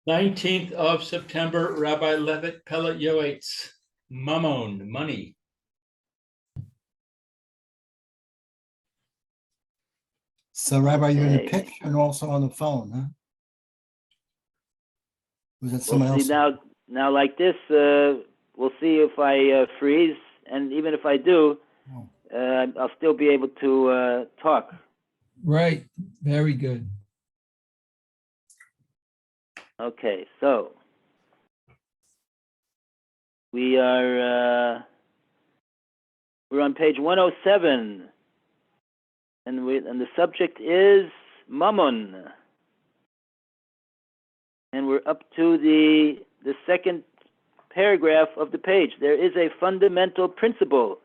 19th of September, Rabbi Levitt, Pele, Yoetz, Mammon, money. So, Rabbi, you're in the picture and also on the phone, huh? Was that someone We'll see else? now like this, we'll see if I freeze, and even if I do, I'll still be able to talk. Right. Very good. Okay, so we're on page 107, and the subject is mammon, and we're up to the second paragraph of the page. There is a fundamental principle.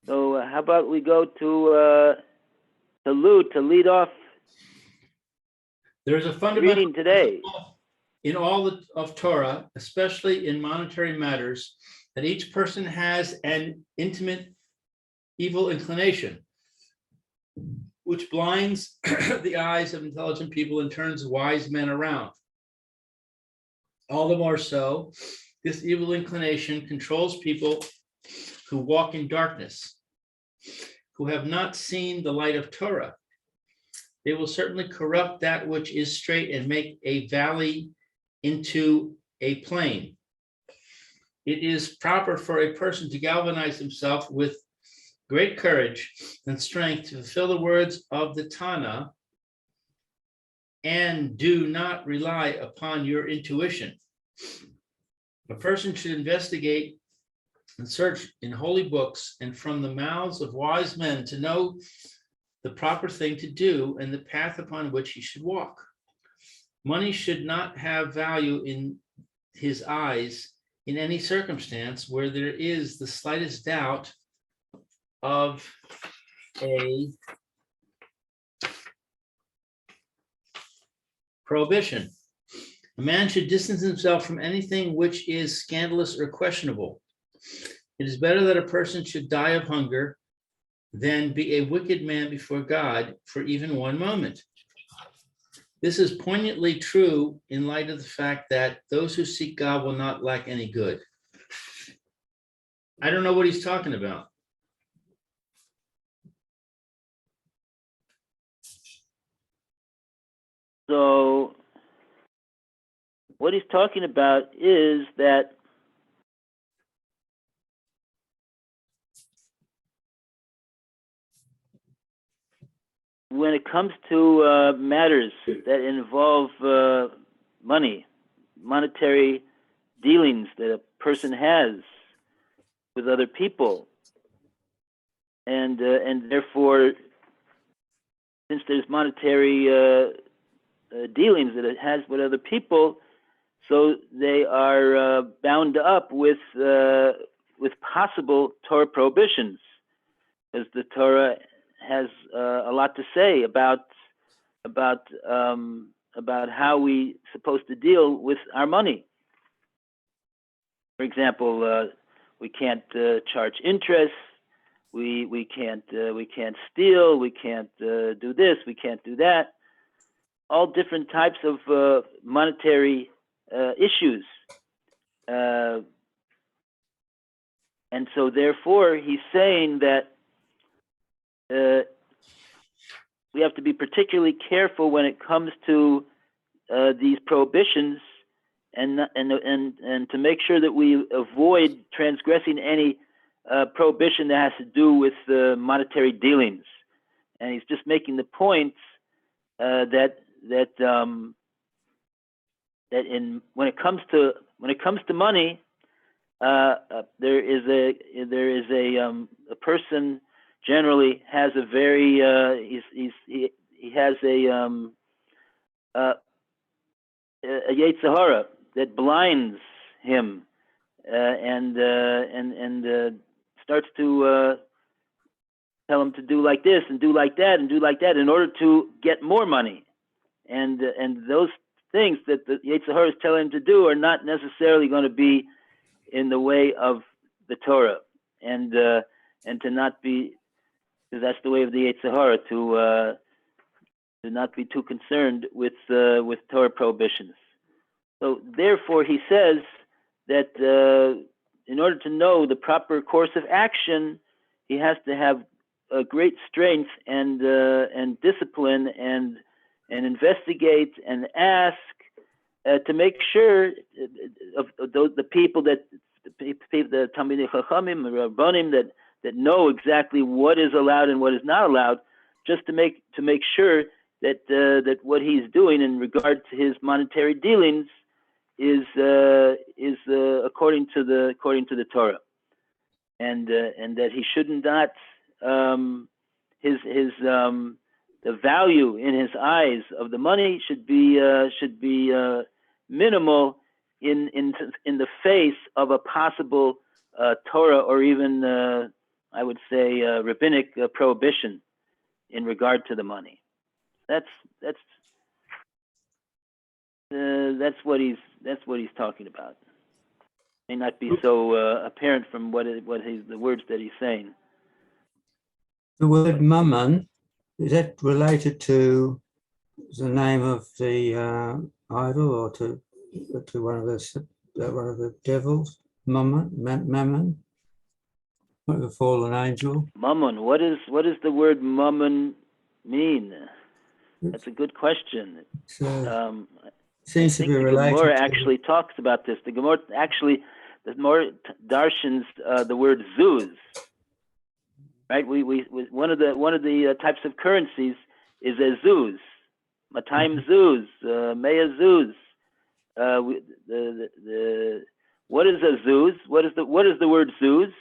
So how about we go to Lou to lead off. There's a fundamental reading today in all of Torah, especially in monetary matters, that each person has an intimate evil inclination, which blinds the eyes of intelligent people and turns wise men around. All the more so, this evil inclination controls people who walk in darkness, who have not seen the light of Torah. They will certainly corrupt that which is straight and make a valley into a plain. It is proper for a person to galvanize himself with great courage and strength to fulfill the words of the Tana, and do not rely upon your intuition. A person should investigate and search in holy books and from the mouths of wise men to know the proper thing to do and the path upon which he should walk. Money should not have value in his eyes in any circumstance where there is the slightest doubt of a prohibition. A man should distance himself from anything which is scandalous or questionable. It is better that a person should die of hunger than be a wicked man before God for even one moment. This is poignantly true in light of the fact that those who seek God will not lack any good. I don't know what he's talking about. So what he's talking about is that when it comes to matters that involve money, monetary dealings that a person has with other people, and therefore, since there's monetary dealings that it has with other people, so they are bound up with possible Torah prohibitions, as the Torah has a lot to say about how we supposed to deal with our money. For example, we can't charge interest. We can't steal. We can't do this. We can't do that. All different types of monetary issues, and so therefore he's saying that we have to be particularly careful when it comes to these prohibitions, and to make sure that we avoid transgressing any prohibition that has to do with monetary dealings. And he's just making the point that when it comes to money, there is a person generally has a very he has a Yoetz that blinds him and starts to tell him to do like this and do like that and do like that in order to get more money, and those things that the Yoetz is telling him to do are not necessarily going to be in the way of the Torah, and to not be, because that's the way of the Yoetz Do not be too concerned with Torah prohibitions. So therefore, he says that in order to know the proper course of action, he has to have a great strength and discipline and investigate and ask to make sure of the people that the Talmidei Chachamim, Rabbanim that know exactly what is allowed and what is not allowed, just to make sure that that what he's doing in regard to his monetary dealings is according to the Torah, and that he should not the value in his eyes of the money should be minimal in the face of a possible Torah or even I would say rabbinic prohibition in regard to the money. That's what he's talking about. May not be so apparent from the words that he's saying. The word mammon, is that related to the name of the idol or to one of the devils? Mammon, like the fallen angel. Mammon. What does the word mammon mean? That's a good question. Seems to be related. The Gemara actually talks about this. The Gemara darshans the word zuz. Right? We one of the types of currencies is a zuz, 200 zuz, 100 zuz. What is a zuz? What is the word zuz?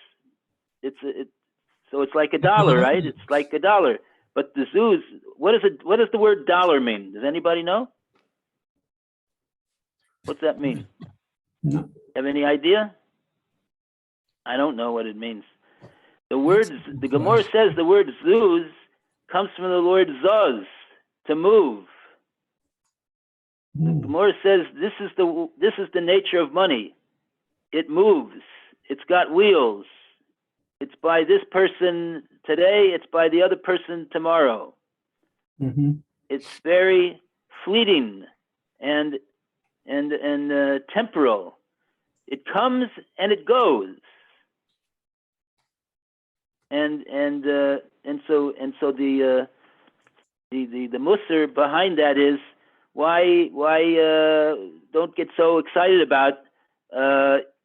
So it's like a dollar, right? It's like a dollar. But the zuz, what does the word dollar mean? Does anybody know? What's that mean? No. Have any idea? I don't know what it means. The Gemara says the word zuz comes from the word zuz, to move. The Gemara says this is the nature of money. It moves. It's got wheels. It's by this person today. It's by the other person tomorrow. Mm-hmm. It's very fleeting and temporal. It comes and it goes. And so the musar behind that is why don't get so excited about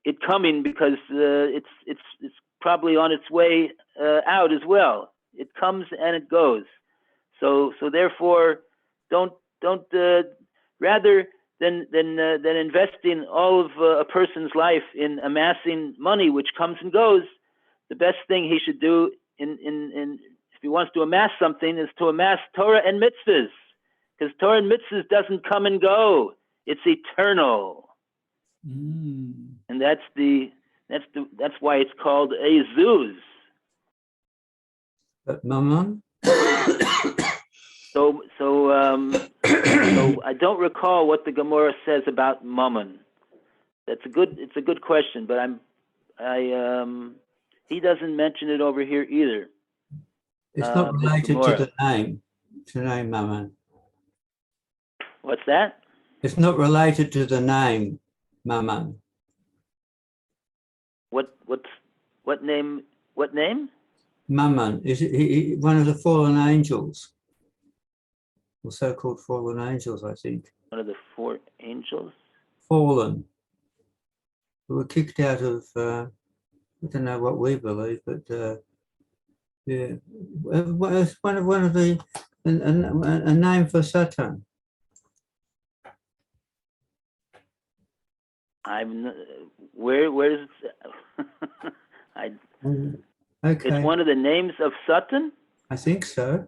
it coming, because it's probably on its way out as well. It comes and it goes. So therefore, don't rather than investing all of a person's life in amassing money which comes and goes, the best thing he should do in if he wants to amass something is to amass Torah and mitzvahs, because Torah and mitzvahs doesn't come and go. It's eternal. And that's why it's called a zuz. But mammon? So I don't recall what the Gemara says about mammon. It's a good question, but he doesn't mention it over here either. It's not related to the name mammon. What's that? It's not related to the name mammon. What name? What name? Mammon is one of the fallen angels, or so-called fallen angels, I think. One of the 4 angels. Fallen, who were kicked out of. I don't know what we believe, but yeah, it's one of the a name for Satan. Where's Okay. It's one of the names of Satan? I think so.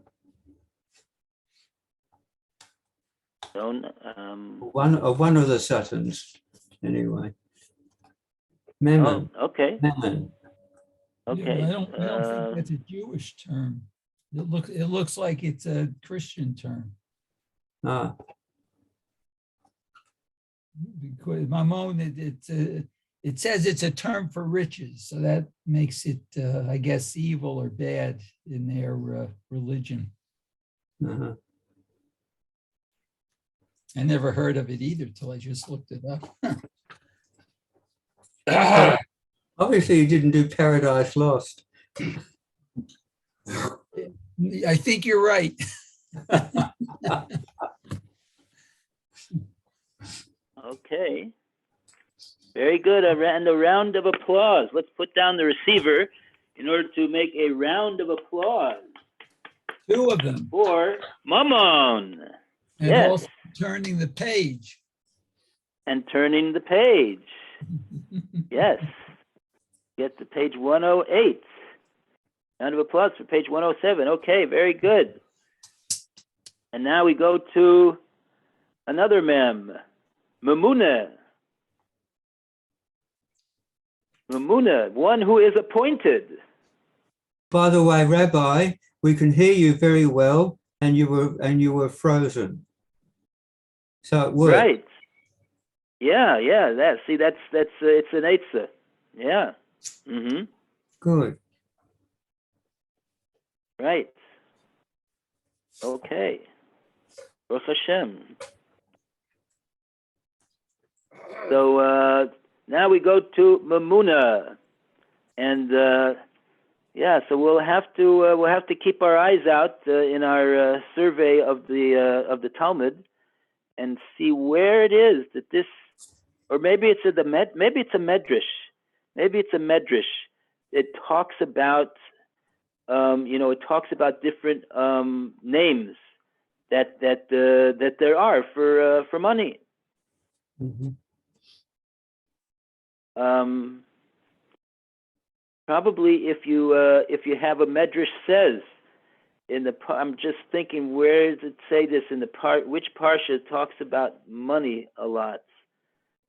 One of the Satans, anyway. Mammon. Oh, okay. Mammon. Okay. Yeah, I don't think that's a Jewish term. It looks like it's a Christian term. Ah, Because Mammon, it says it's a term for riches, so that makes it, I guess, evil or bad in their religion. uh-huh. I never heard of it either till I just looked it up. Obviously, you didn't do Paradise Lost. I think you're right. Okay. Very good. And a round of applause. Let's put down the receiver in order to make a round of applause Two of them. for Mammon. And Yes. also turning the page. And turning the page. Yes. Get to page 108. Round of applause for page 107. Okay, very good. And now we go to another mem, Mamuna. Mamuna, one who is appointed. By the way, Rabbi, we can hear you very well, and you were frozen. So it worked. Right. Yeah. That's it's an eitzah. Yeah. Mm-hmm. Good. Right. Okay. Baruch Hashem. So now we go to Mamuna, and so we'll have to keep our eyes out in our survey of the Talmud and see where it is that this, or maybe it's a medrash. Maybe it's a medrash. It talks about it talks about different names that there are for money. Mhm. Probably if you have a medrash says in the, I'm just thinking, where does it say this in the part? Which parsha talks about money a lot?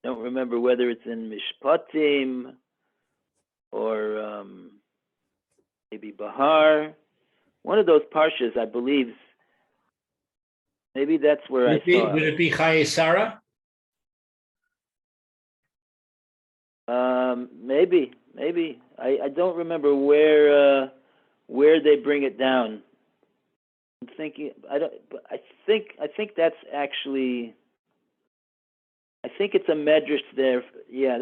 Don't remember whether it's in Mishpatim or maybe Bahar. One of those parshas, I believe. Maybe that's where I saw Would it. it be Chaye Sarah? Maybe. I don't remember where they bring it down. I'm thinking. I think that's actually. I think it's a medrash there. Yeah.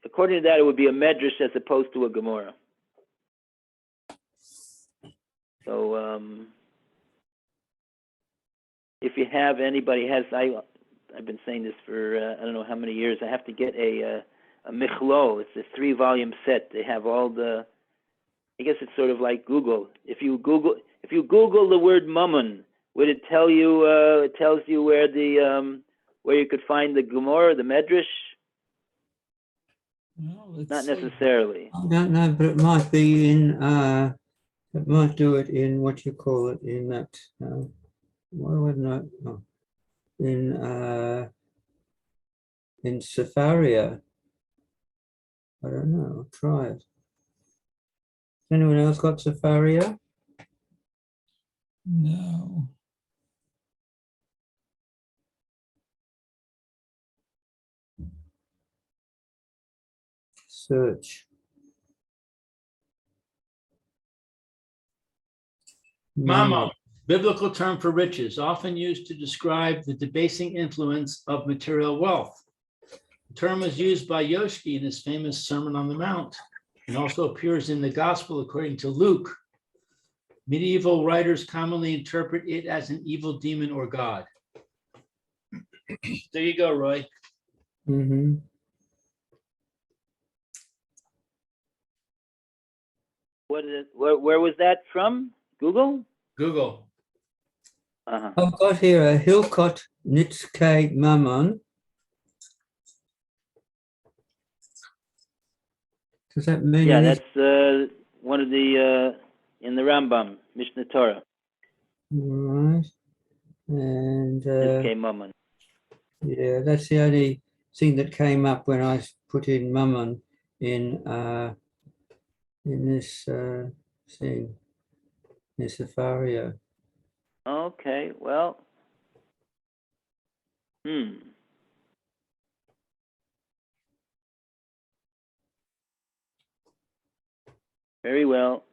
According to that, it would be a medrash as opposed to a Gemara. So if you have anybody has, I've been saying this for I don't know how many years. I have to get a michlo. It's a 3-volume set. They have all the. I guess it's sort of like Google. If you Google the word mammon, would it tell you? It tells you where you could find the Gemara, the Medrash. No, let's Not see. necessarily. I don't know, but it might be in. It might do it in what you call it in that. Why wouldn't I? Oh, in Safaria. I don't know. I'll try it. Anyone else got Safaria? No. Search. Mammon, biblical term for riches, often used to describe the debasing influence of material wealth. The term was used by Yoshki in his famous Sermon on the Mount and also appears in the Gospel according to Luke. Medieval writers commonly interpret it as an evil demon or god. There you go, Roy. Mm-hmm. What is it? Where was that from? Google? Google. Uh-huh. I've got here a Hilkot Nitzke Mammon. Does that mean Yeah, anything? that's one of the in the Rambam, Mishnah Torah. Right. And Nitzkei Mammon. yeah, that's the only thing that came up when I put in Mammon in this thing, in Safaria. Okay, well. Very well.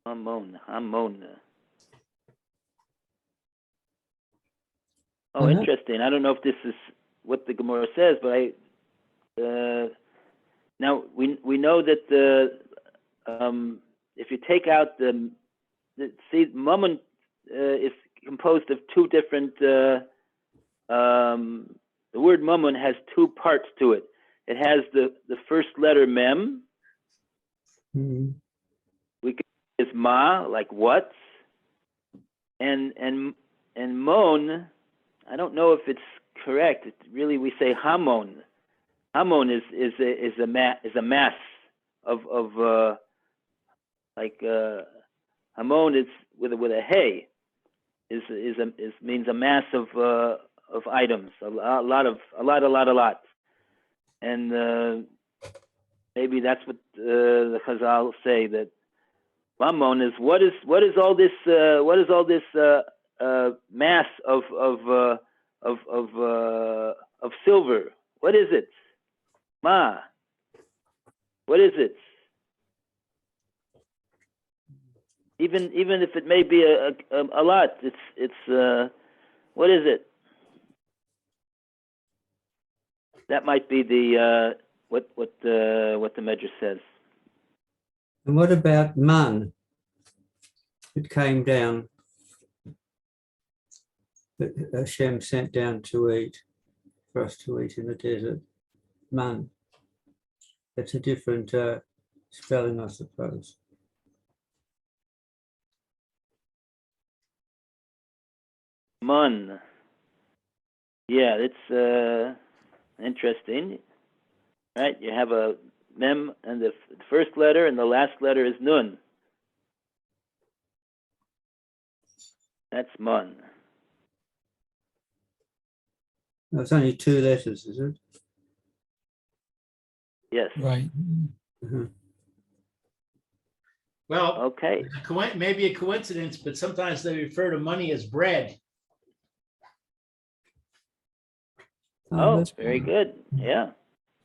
Hamon. Oh, Mhm. interesting. I don't know if this is what the Gemara says, but now we know that if you take out the mammon is composed of two different. The word mammon has two parts to it. It has the first letter mem, Mhm. is ma, like what, and mon. I don't know if it's correct. Really, we say hamon. Hamon is a mass of hamon is with a hey is means a mass of items, a lot, and maybe that's what the Chazal say, that Mamon is what is all this mass of silver? What is it? Ma, what is it? Even if it may be a lot, it's what is it? That might be the what the Medrash says. And what about man? It came down, that Hashem sent down to eat, for us to eat in the desert. Man. That's a different spelling, I suppose. Mun. Yeah, it's interesting. Right? You have a mem and the first letter, and the last letter is nun. That's mun. No, it's only two letters, is it? Yes. Right. Mhm. Well, Okay. maybe a coincidence, but sometimes they refer to money as bread. Oh, that's very fine. good. Yeah.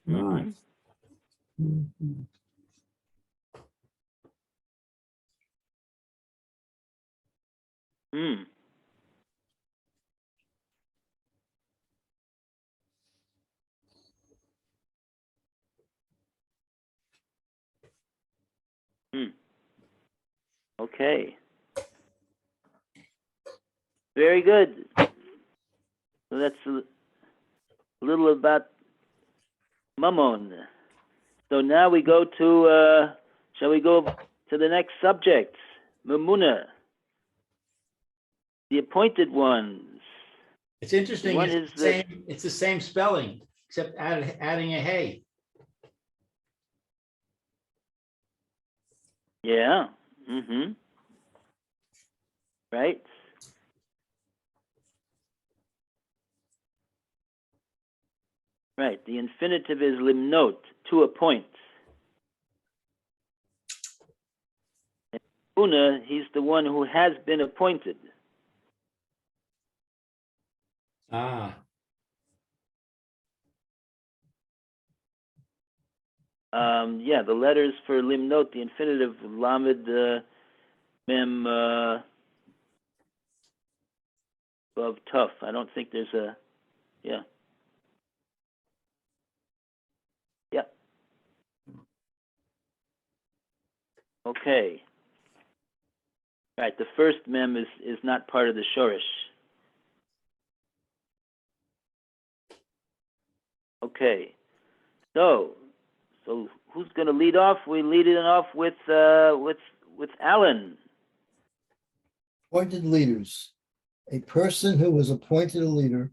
Right. Mhm. Hmm. Okay. Very good. So that's a little about Mammon. So now we go to, shall we go to the next subject? Mamuna. The appointed ones. It's interesting. One It's is the same. It's the same spelling, except adding a hey. Yeah. Mm-hmm. Right. Right. The infinitive is limnot, to appoint. And Una, he's the one who has been appointed. Ah, Yeah, the letters for limnot, the infinitive lamed mem of tough. I don't think there's a, yeah. Yeah. Okay. Right, the first mem is not part of the shorish. Okay. So who's going to lead off? We lead it off with Alan. Appointed leaders. A person who is appointed a leader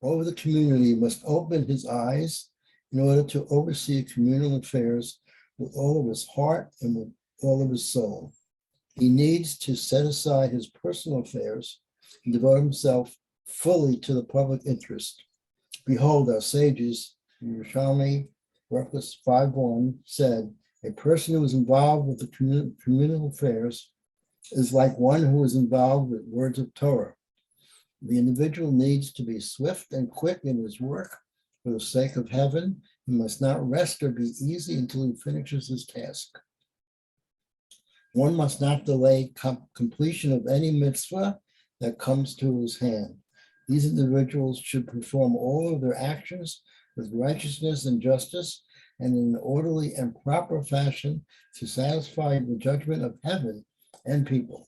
over the community must open his eyes in order to oversee communal affairs with all of his heart and with all of his soul. He needs to set aside his personal affairs and devote himself fully to the public interest. Behold, our sages, Yerushalmi, Reference 5:1 said, a person who is involved with the communal affairs is like one who is involved with words of Torah. The individual needs to be swift and quick in his work for the sake of heaven. He must not rest or be easy until he finishes his task. One must not delay completion of any mitzvah that comes to his hand. These individuals should perform all of their actions with righteousness and justice and in an orderly and proper fashion to satisfy the judgment of heaven and people.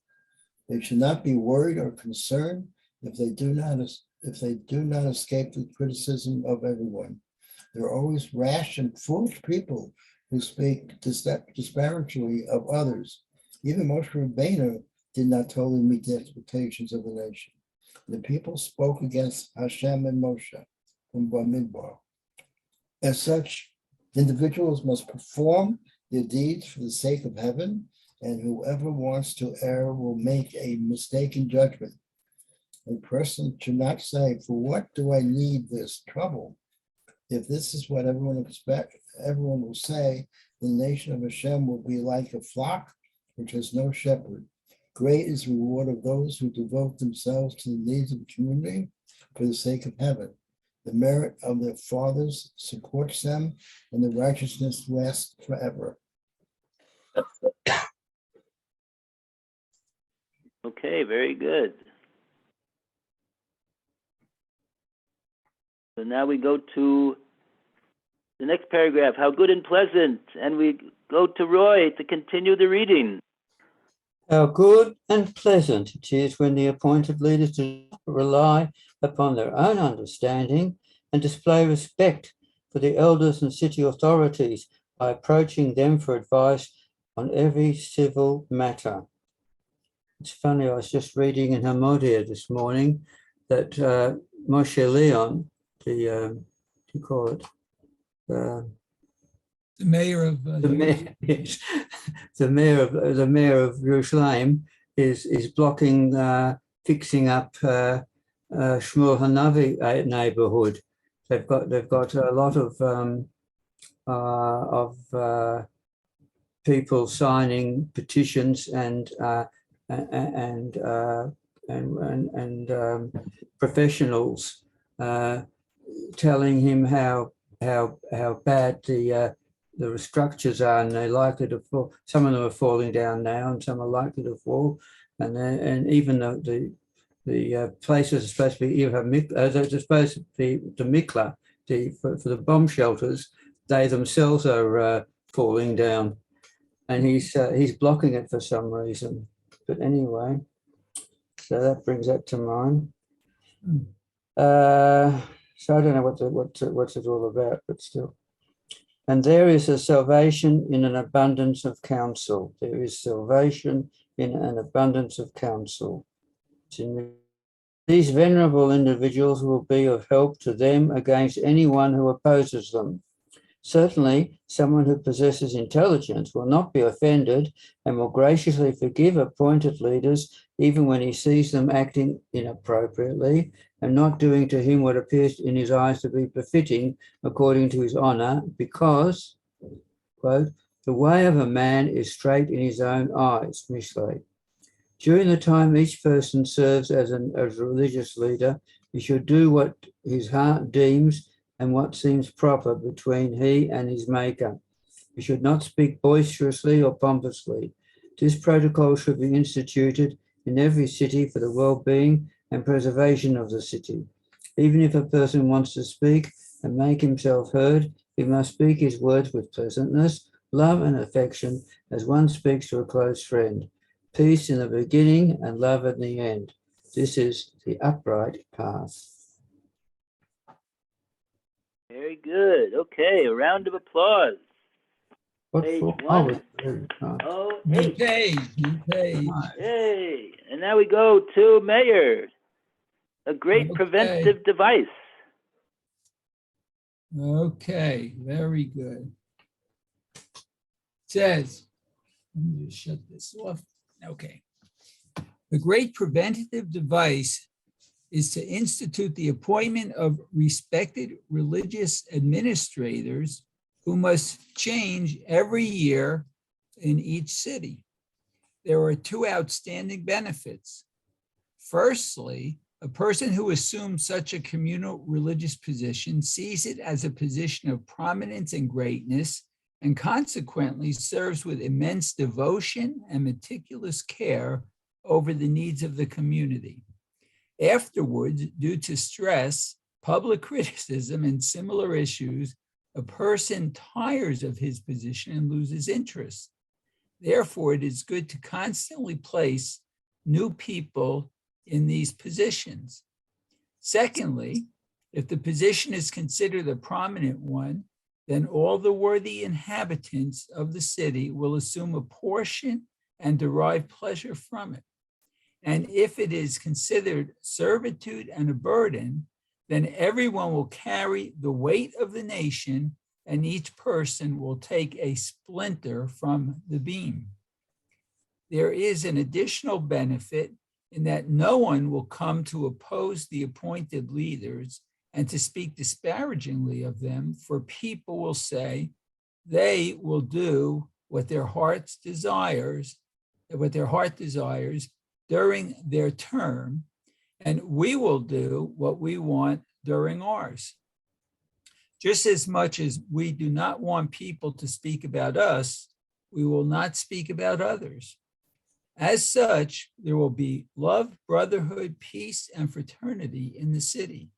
They should not be worried or concerned if they do not escape the criticism of everyone. There are always rash and foolish people who speak disparagingly of others. Even Moshe Rabbeinu did not totally meet the expectations of the nation. The people spoke against Hashem and Moshe from Bamidbar. As such, individuals must perform their deeds for the sake of heaven, and whoever wants to err will make a mistaken judgment. A person should not say, "For what do I need this trouble?" If this is what everyone will say, the nation of Hashem will be like a flock which has no shepherd. Great is the reward of those who devote themselves to the needs of the community for the sake of heaven. The merit of their fathers supports them, and the righteousness lasts forever. Okay, very good. So now we go to the next paragraph, how good and pleasant, and we go to Roy to continue the reading. How good and pleasant it is when the appointed leaders do not rely upon their own understanding and display respect for the elders and city authorities by approaching them for advice on every civil matter. It's funny, I was just reading in Hamodia this morning that Moshe Leon, the The mayor of the mayor, yes, the mayor of Yerushalayim is blocking fixing up Shmuel Hanavi neighborhood. They've got a lot of people signing petitions and professionals telling him how bad the structures are, and they're likely to fall. Some of them are falling down now, and some are likely to fall. And even the places are supposed to be they're supposed to be the mikla, for the bomb shelters. They themselves are falling down, and he's blocking it for some reason. But anyway, so that brings that to mind. So I don't know what's it all about, but still. And there is a salvation in an abundance of counsel. There is salvation in an abundance of counsel. These venerable individuals will be of help to them against anyone who opposes them. Certainly, someone who possesses intelligence will not be offended and will graciously forgive appointed leaders even when he sees them acting inappropriately and not doing to him what appears in his eyes to be befitting according to his honor, because, quote, the way of a man is straight in his own eyes, Mishle. During the time each person serves as a religious leader, he should do what his heart deems and what seems proper between he and his maker. He should not speak boisterously or pompously. This protocol should be instituted in every city for the well-being and preservation of the city. Even if a person wants to speak and make himself heard, he must speak his words with pleasantness, love and affection, as one speaks to a close friend. Peace in the beginning and love at the end. This is the upright path. Very good. Okay, a round of applause. What Page for? one. Oh, New page. new page. Yay. And now we go to Mayor. A great Okay. preventive device. Okay, very good. It says, let me just shut this off. Okay. The great preventative device is to institute the appointment of respected religious administrators who must change every year in each city. There are two outstanding benefits. Firstly, a person who assumes such a communal religious position sees it as a position of prominence and greatness, and consequently serves with immense devotion and meticulous care over the needs of the community. Afterwards, due to stress, public criticism, and similar issues, a person tires of his position and loses interest. Therefore, it is good to constantly place new people in these positions. Secondly, if the position is considered a prominent one, then all the worthy inhabitants of the city will assume a portion and derive pleasure from it. And if it is considered servitude and a burden, then everyone will carry the weight of the nation, and each person will take a splinter from the beam. There is an additional benefit in that no one will come to oppose the appointed leaders and to speak disparagingly of them, for people will say they will do what their heart desires during their term, and we will do what we want during ours. Just as much as we do not want people to speak about us, we will not speak about others. As such, there will be love, brotherhood, peace, and fraternity in the city.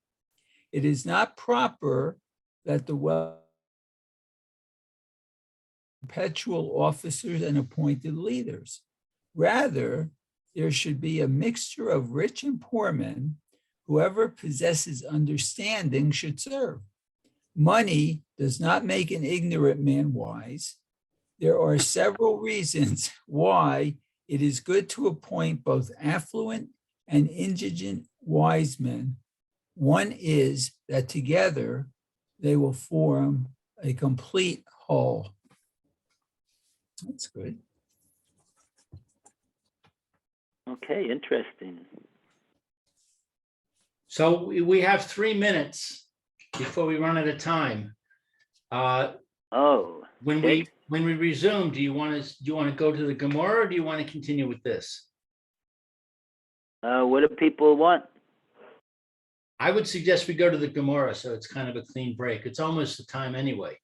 It is not proper that the perpetual officers and appointed leaders. Rather, there should be a mixture of rich and poor men. Whoever possesses understanding should serve. Money does not make an ignorant man wise. There are several reasons why it is good to appoint both affluent and indigent wise men. One is that together they will form a complete whole. That's good. Okay, interesting. So we have 3 minutes before we run out of time. Oh, When okay. we resume, do you want to go to the Gemara, or do you want to continue with this? What do people want? I would suggest we go to the Gemara, so it's kind of a clean break. It's almost the time anyway.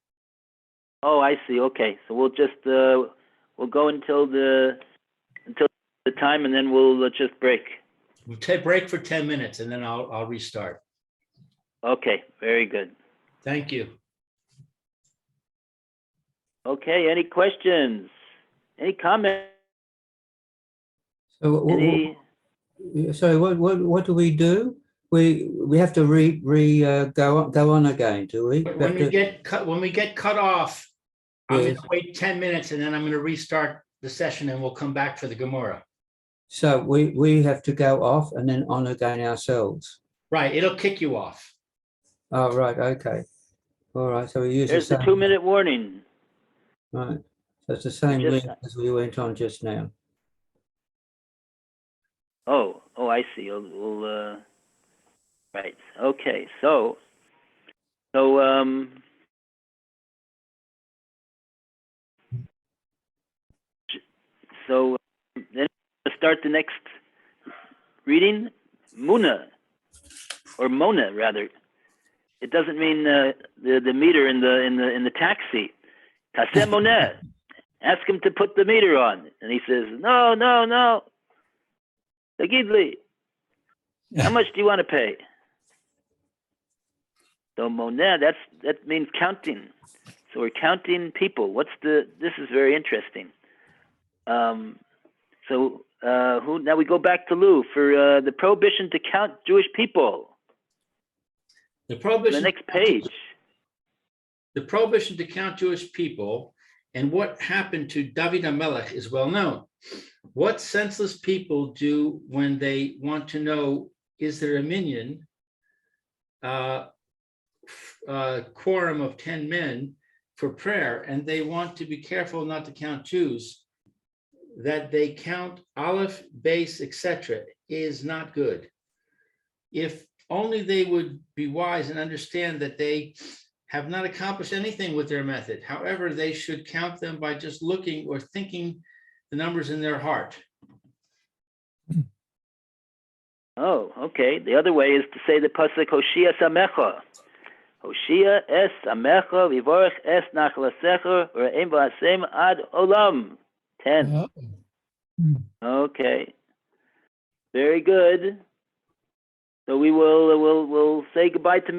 Oh, I see. Okay, so we'll just we'll go until the time, and then we'll just break. We'll take a break for 10 minutes, and then I'll restart. Okay, very good. Thank you. Okay, any questions? Any comments? So Any? sorry, what do we do? We have to go on again, do we? When we get cut off, I'm going Yes. to wait 10 minutes, and then I'm going to restart the session, and we'll come back for the Gemara. So we have to go off and then on again ourselves. Right, it'll kick you off. Oh, right, okay. All right, so we use There's the same, 2-minute warning. right. So it's the same just- link as we went on just now. Oh, I see. We'll right. Okay, so then we'll start the next reading. Muna, or Mona rather. It doesn't mean the meter in the taxi. Taseh Mona. Ask him to put the meter on, and he says, "No. Tagidli, how much do you want to pay?" So Mona, that means counting. So we're counting people. This is very interesting. Now we go back to Lou for the prohibition to count Jewish people. The The prohibition. next page. The prohibition to count Jewish people and what happened to David HaMelech is well known. What senseless people do when they want to know, is there a minyan, quorum of 10 men for prayer, and they want to be careful not to count Jews, that they count Aleph, Base, etc., is not good. If only they would be wise and understand that they have not accomplished anything with their method. However, they should count them by just looking or thinking the numbers in their heart. Oh, okay. The other way is to say the pasuk Hoshia Samecha. Hoshia es Samecha vivorech es nachlasecha re'em v'asem ad olam. 10. Oh. Okay. Very good. So we'll say goodbye to